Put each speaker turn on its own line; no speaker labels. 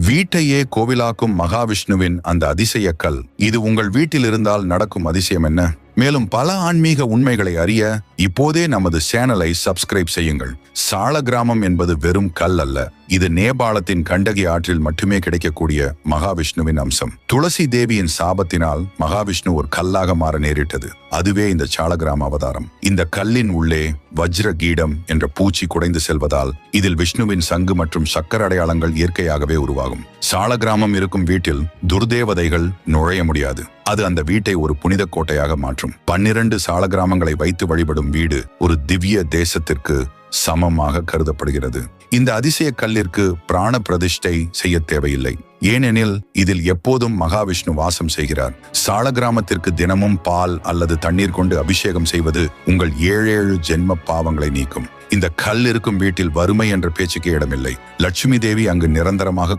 வீட்டையே கோவிலாக்கும் மகாவிஷ்ணுவின் அந்த அதிசய கல், இது உங்கள் வீட்டில் இருந்தால் நடக்கும் அதிசயம் என்ன? மேலும் பல ஆன்மீக உண்மைகளை அறிய இப்போதே நமது சேனலை சப்ஸ்கிரைப் செய்யுங்கள். சாளகிராமம் என்பது வெறும் கல் அல்ல, இது நேபாளத்தின் கண்டகி ஆற்றில் மட்டுமே கிடைக்கக்கூடிய மகாவிஷ்ணுவின் அம்சம். துளசி தேவியின் சாபத்தினால் மகாவிஷ்ணு ஒரு கல்லாக மாற நேரிட்டது. அதுவே இந்த சாளகிராம அவதாரம். இந்த கல்லின் உள்ளே வஜ்ர கீடம் என்ற பூச்சி குடைந்து செல்வதால் இதில் விஷ்ணுவின் சங்கு மற்றும் சக்கர அடையாளங்கள் இயற்கையாகவே உருவாகும். சாளகிராமம் இருக்கும் வீட்டில் துர்தேவதைகள் நுழைய முடியாது. அது அந்த வீட்டை ஒரு புனித கோட்டையாக மாற்றும். 12 சாளகிராமங்களை வைத்து வழிபடும் வீடு ஒரு திவ்ய தேசத்திற்கு சமமாக கருதப்படுகிறது. இந்த அதிசய கல்லிற்கு பிராண பிரதிஷ்டை செய்ய தேவையில்லை, ஏனெனில் இதில் எப்போதும் மகாவிஷ்ணு வாசம் செய்கிறார். சாளகிராமத்திற்கு தினமும் பால் அல்லது தண்ணீர் கொண்டு அபிஷேகம் செய்வது உங்கள் 7 ஜென்ம பாவங்களை நீக்கும். இந்த கல் இருக்கும் வீட்டில் வறுமை என்ற பேச்சுக்கே இடமில்லை. லட்சுமி தேவி அங்கு நிரந்தரமாக